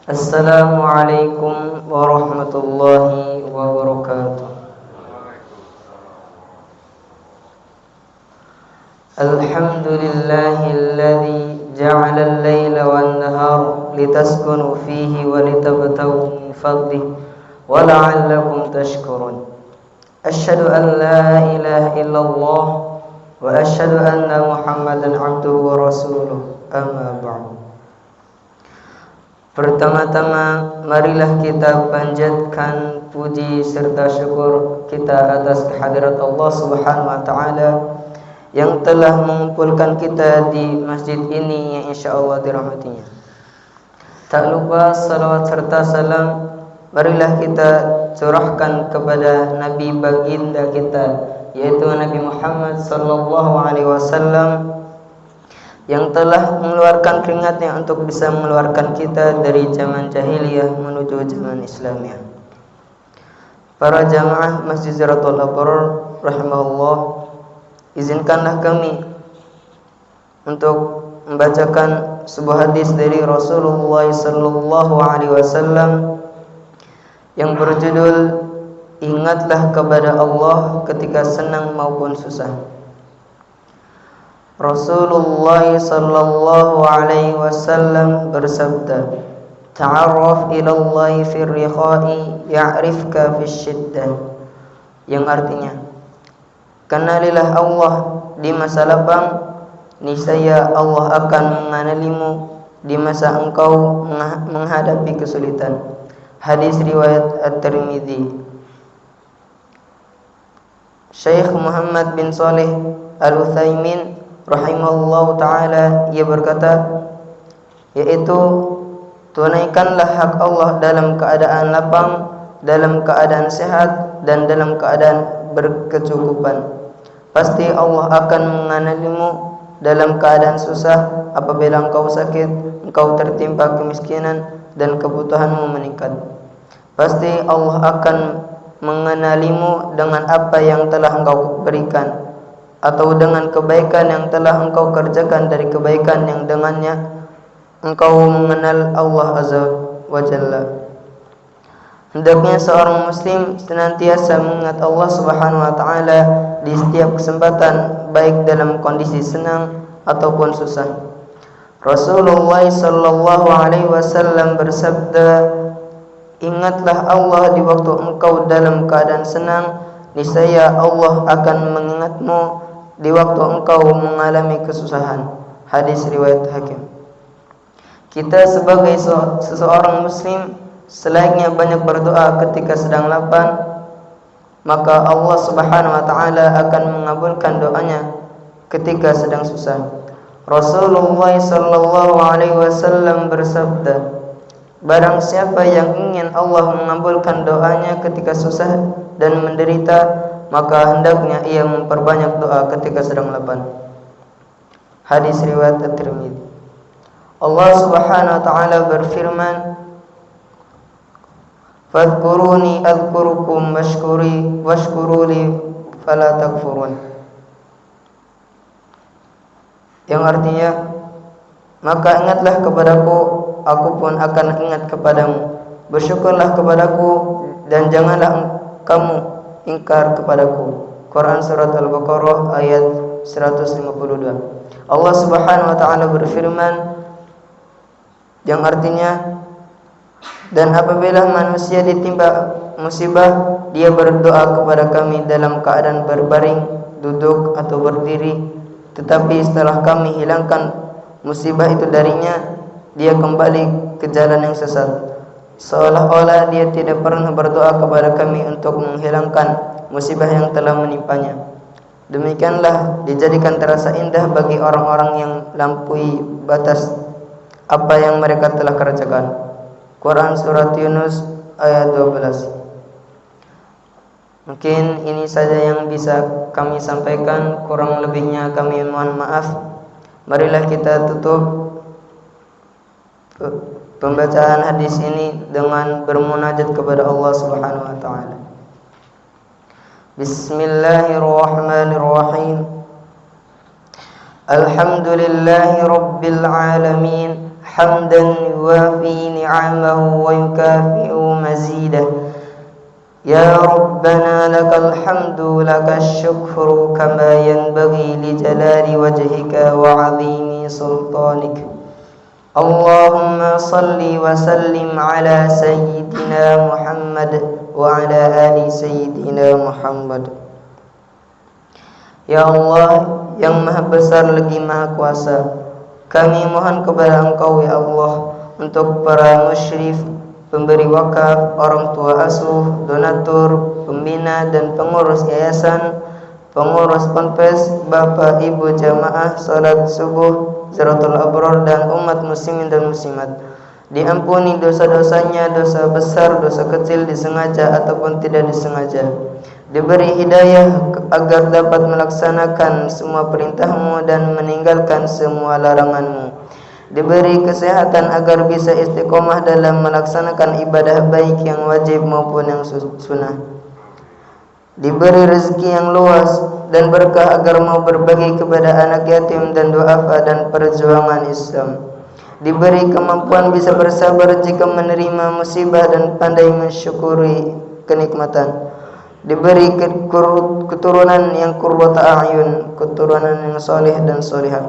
Assalamualaikum warahmatullahi wabarakatuh. Alhamdulillahilladzi ja'ala al-laila wan-nahara litaskunu fihi wa litabtaghu min fadlihi wa la'allakum tashkurun. Asyhadu an la ilaha illallah wa asyhadu anna Muhammadan 'abduhu wa rasuluh. Amma ba'du. Pertama-tama marilah kita panjatkan puji serta syukur kita atas kehadirat Allah Subhanahu wa taala yang telah mengumpulkan kita di masjid ini yang insyaallah dirahmatinya. Tak lupa salawat serta salam marilah kita curahkan kepada Nabi baginda kita yaitu Nabi Muhammad sallallahu alaihi wasallam yang telah mengeluarkan keringatnya untuk bisa mengeluarkan kita dari zaman jahiliyah menuju zaman Islamiyah. Para jamaah Masjid Ziratul Abrar rahimahullah, izinkanlah kami untuk membacakan sebuah hadis dari Rasulullah sallallahu alaihi wasallam yang berjudul Ingatlah kepada Allah ketika senang maupun susah. Rasulullah sallallahu alaihi wasallam bersabda, "Ta'arraf ila Allah fi rikhai ya'rifka fi syiddah." Yang artinya, kenalilah Allah di masa lapang, niscaya Allah akan mengenalimu di masa engkau menghadapi kesulitan. Hadis riwayat At-Tirmidzi. Syekh Muhammad bin Shalih Al-Utsaimin rahimahullah ta'ala ia berkata, yaitu tunaikanlah hak Allah dalam keadaan lapang, dalam keadaan sehat, dan dalam keadaan berkecukupan. Pasti Allah akan mengenalimu dalam keadaan susah. Apabila engkau sakit, engkau tertimpa kemiskinan dan kebutuhanmu meningkat, pasti Allah akan mengenalimu dengan apa yang telah engkau berikan atau dengan kebaikan yang telah engkau kerjakan dari kebaikan yang dengannya engkau mengenal Allah Azza wa Jalla. Hendaknya seorang muslim senantiasa mengingat Allah Subhanahu wa taala di setiap kesempatan, baik dalam kondisi senang ataupun susah. Rasulullah sallallahu alaihi wasallam bersabda, "Ingatlah Allah di waktu engkau dalam keadaan senang, niscaya Allah akan mengingatmu di waktu engkau mengalami kesusahan." Hadis riwayat Hakim. Kita sebagai seseorang muslim selayaknya banyak berdoa ketika sedang lapang, maka Allah Subhanahu wa taala akan mengabulkan doanya ketika sedang susah. Rasulullah sallallahu alaihi wasallam bersabda, barang siapa yang ingin Allah mengabulkan doanya ketika susah dan menderita, maka hendaknya ia memperbanyak doa ketika sedang lapang. Hadis riwayat At-Tirmidzi. Allah Subhanahu wa taala berfirman, "Fadhkuruni adzkurukum washkuruli fala takfurun." Yang artinya, maka ingatlah kepadaku, aku pun akan ingat kepadamu. Bersyukurlah kepadaku dan janganlah kamu ingkar kepadaku. Quran surat Al-Baqarah ayat 152. Allah Subhanahu wa taala berfirman yang artinya, dan apabila manusia ditimpa musibah, dia berdoa kepada kami dalam keadaan berbaring, duduk atau berdiri, tetapi setelah kami hilangkan musibah itu darinya, dia kembali ke jalan yang sesat, seolah-olah dia tidak pernah berdoa kepada kami untuk menghilangkan musibah yang telah menimpanya. Demikianlah dijadikan terasa indah bagi orang-orang yang lampaui batas apa yang mereka telah kerjakan. Quran surat Yunus ayat 12. Mungkin ini saja yang bisa kami sampaikan, kurang lebihnya kami mohon maaf. Marilah kita tutup pembacaan hadis ini dengan bermunajat kepada Allah Subhanahu wa taala. Bismillahirrahmanirrahim. Alhamdulillahi rabbil alamin. حمدا يوافي نعمه ويكافئ مزيده يا ربنا لك الحمد لك الشكر كما ينبغي لجلال وجهك وعظيم سلطانك اللهم صل وسلم على سيدنا محمد وعلى آل سيدنا Muhammad. Ya Allah yang maha besar lagi maha kuasa, kami mohon kepada Engkau ya Allah untuk para musyrif, pemberi wakaf, orang tua asuh, donatur, pembina dan pengurus yayasan, pengurus ponpes, bapak ibu jamaah salat subuh, Zaratul Abror dan umat muslimin dan muslimat. Diampuni dosa-dosanya, dosa besar, dosa kecil disengaja ataupun tidak disengaja. Diberi hidayah agar dapat melaksanakan semua perintah-Mu dan meninggalkan semua larangan-Mu. Diberi kesehatan agar bisa istiqomah dalam melaksanakan ibadah baik yang wajib maupun yang sunnah. Diberi rezeki yang luas dan berkah agar mau berbagi kepada anak yatim dan duafa dan perjuangan Islam. Diberi kemampuan bisa bersabar jika menerima musibah dan pandai mensyukuri kenikmatan. Diberi keturunan yang qurrata a'yun, keturunan yang saleh dan salihah.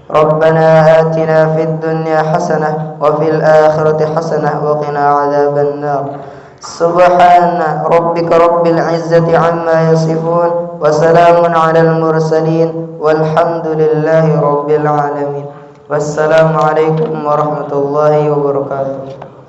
Rabbana atina fid dunya hasanah wa fil akhirati hasanah wa qina adzaban nar. Subhana rabbika rabbil izzati amma yasifun wa salamun alal mursalin walhamdulillahi rabbil alamin. Wassalamu alaikum warahmatullahi wabarakatuh.